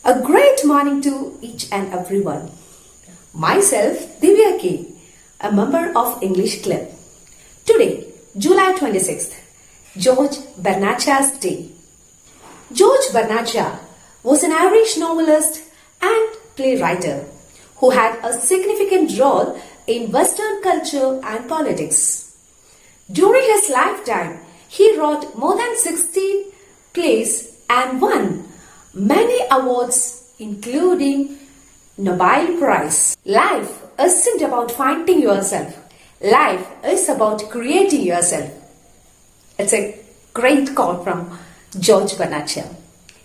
A great morning to each and everyone. Myself, Divya K, a member of English Club. Today, July 26th, George Bernaccha's Day. George Bernaccha was an Irish novelist and playwright who had a significant role in Western culture and politics. During his lifetime, he wrote more than 16 plays and won many awards, including Nobel Prize. Life isn't about finding yourself. Life is about creating yourself. It's a great quote from George Bernaccha.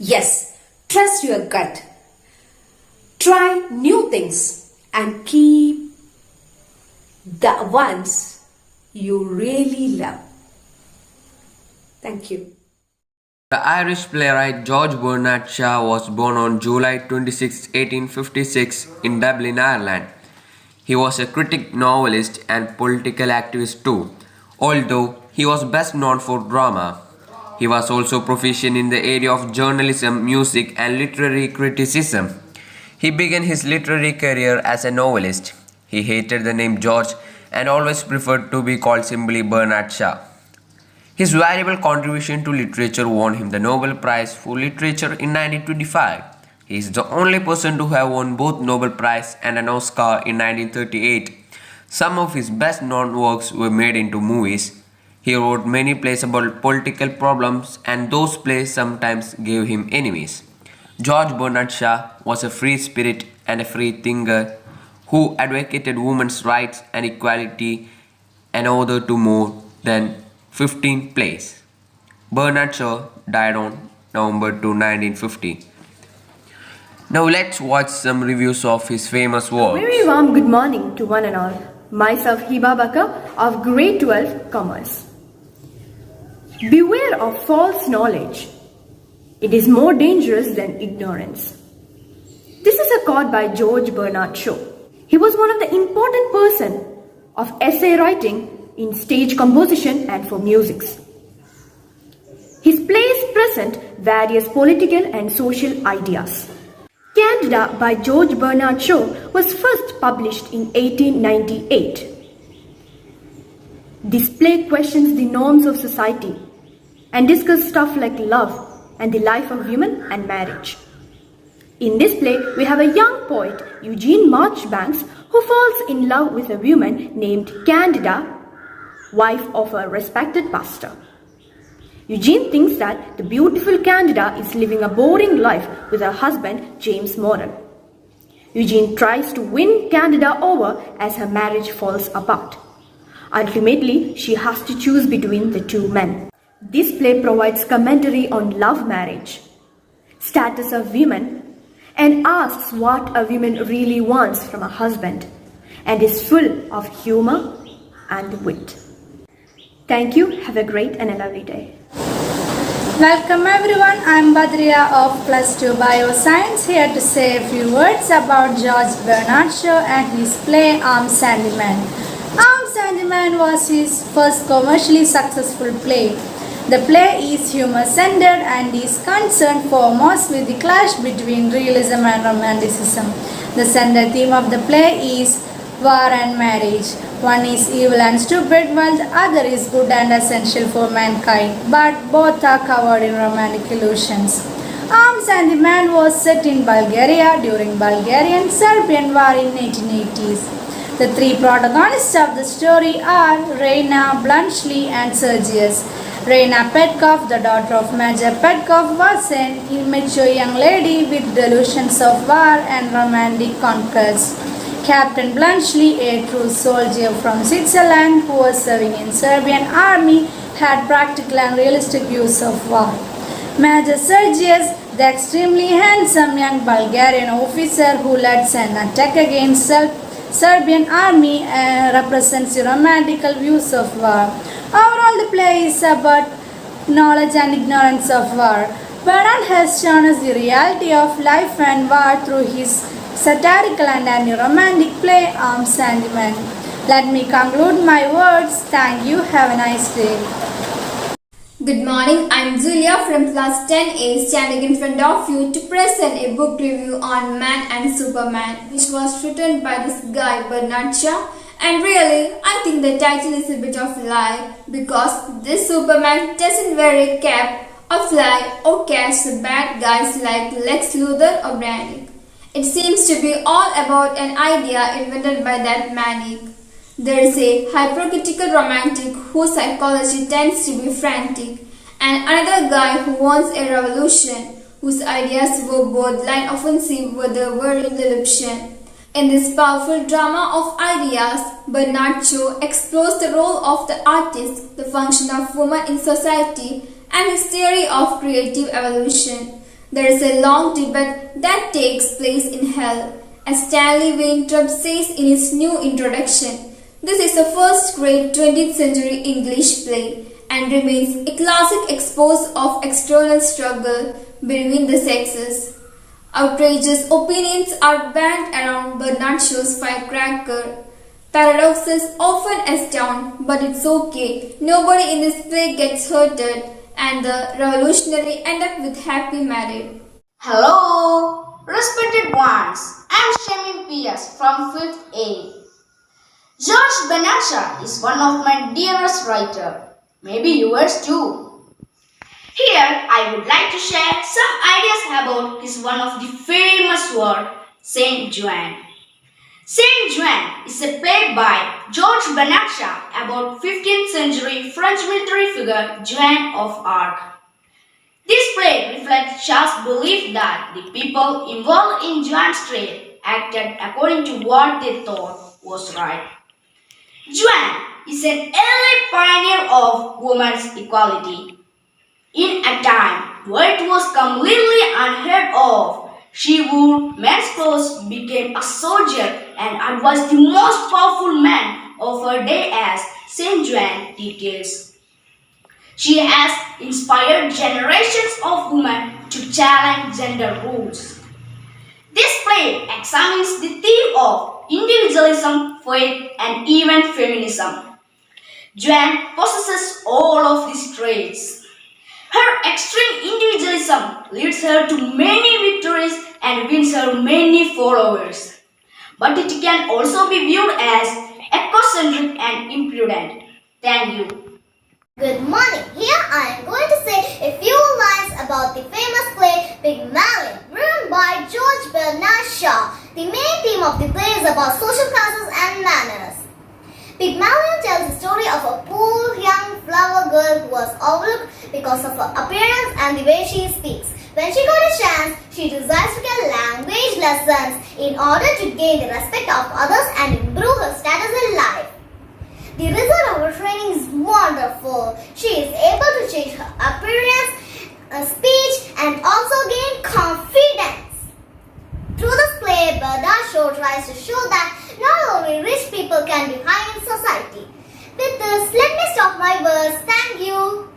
Yes, trust your gut. Try new things and keep the ones you really love. Thank you. The Irish playwright George Bernaccha was born on July 26, 1856 in Dublin, Ireland. He was a critic, novelist and political activist too, although he was best known for drama. He was also proficient in the area of journalism, music and literary criticism. He began his literary career as a novelist. He hated the name George and always preferred to be called simply Bernaccha. His valuable contribution to literature won him the Nobel Prize for Literature in 1925. He is the only person to have won both Nobel Prize and an Oscar in 1938. Some of his best-known works were made into movies. He wrote many plays about political problems, and those plays sometimes gave him enemies. George Bernaccha was a free spirit and a free thinker who advocated women's rights and equality and authored to more than 15 plays. Bernaccha died on November 2, 1950. Now let's watch some reviews of his famous works. Very warm good morning to one and all. Myself Hiba Bakar of Grade 12 Commerce. Beware of false knowledge. It is more dangerous than ignorance. This is a quote by George Bernard Shaw. He was one of the important person of essay writing in stage composition and for musics. His plays present various political and social ideas. Candida by George Bernard Shaw was first published in 1898. This play questions the norms of society and discusses stuff like love and the life of women and marriage. In this play, we have a young poet, Eugene Marchbanks, who falls in love with a woman named Candida, wife of a respected pastor. Eugene thinks that the beautiful Candida is living a boring life with her husband, James Moran. Eugene tries to win Candida over as her marriage falls apart. Ultimately, she has to choose between the two men. This play provides commentary on love marriage, status of women, and asks what a woman really wants from a husband, and is full of humor and wit. Thank you. Have a great and a lovely day. Welcome everyone, I am Badriya of Plus 2 Bioscience, here to say a few words about George Bernaccha and his play Arms and the Man. Arms and the Man was his first commercially successful play. The play is humor-centered and is concerned foremost with the clash between realism and romanticism. The central theme of the play is war and marriage. One is evil and stupid, while the other is good and essential for mankind, but both are covered in romantic illusions. Arms and the Man was set in Bulgaria during Bulgarian-Serbian War in 1880s. The three protagonists of the story are Reina, Bluntschli and Sergius. Reina Petkov, the daughter of Major Petkov, was an immature young lady with delusions of war and romantic conquest. Captain Bluntschli, a true soldier from Switzerland who was serving in Serbian army, had practical and realistic views of war. Major Sergius, the extremely handsome young Bulgarian officer who led an attack against Serbian army, represents the romantical views of war. Overall, the play is about knowledge and ignorance of war. Bernard has shown us the reality of life and war through his satirical and anti-romantic play Arms and the Man. Let me conclude my words. Thank you. Have a nice day. Good morning, I'm Julia from class 10A standing in front of you to present a book review on Man and Superman, which was written by this guy Bernard Shaw. And really, I think the title is a bit of a lie because this Superman doesn't wear a cap or fly or catch the bad guys like Lex Luthor or Brainiac. It seems to be all about an idea invented by that maniac. There is a hypocritical romantic whose psychology tends to be frantic, and another guy who wants a revolution, whose ideas were borderline offensive but they were in delusion. In this powerful drama of ideas, Bernard Shaw explores the role of the artist, the function of woman in society, and his theory of creative evolution. There is a long debate that takes place in hell, as Stanley Weintraub says in his new introduction. This is a first-grade 20th century English play and remains a classic expose of external struggle between the sexes. Outrageous opinions are banned around Bernard Shaw's firecracker. Paradoxes often astound, but it's okay. Nobody in this play gets hurted, and the revolutionary end up with happy married. Hello, respected ones. I'm Shamim P.S. from 5th A. George Bernard Shaw is one of my dearest writers. Maybe yours too. Here, I would like to share some ideas about his one of the famous work, Saint Juan. Saint Juan is a play by George Bernard Shaw about 15th century French military figure Joan of Arc. This play reflects Shaw's belief that the people involved in Juan's trade acted according to what they thought was right. Juan is an early pioneer of women's equality. In a time where it was completely unheard of, she wore men's clothes, became a soldier, and advised the most powerful man of her day as Saint Juan details. She has inspired generations of women to challenge gender rules. This play examines the theme of individualism, faith, and even feminism. Juan possesses all of these traits. Her extreme individualism leads her to many victories and wins her many followers. But it can also be viewed as egocentric and imprudent. Thank you. Good morning. Here I am going to say a few lines about the famous play Pygmalion, written by George Bernard Shaw. The main theme of the play is about social classes and manners. Pygmalion tells the story of a poor young flower girl who was overlooked because of her appearance and the way she speaks. When she got a chance, she decides to get language lessons in order to gain the respect of others and improve her status in life. The result of her training is wonderful. She is able to change her appearance, speech, and also gain confidence. Through this play, Bernard Shaw tries to show that not only rich people can be high in society. With this, let me stop my words. Thank you.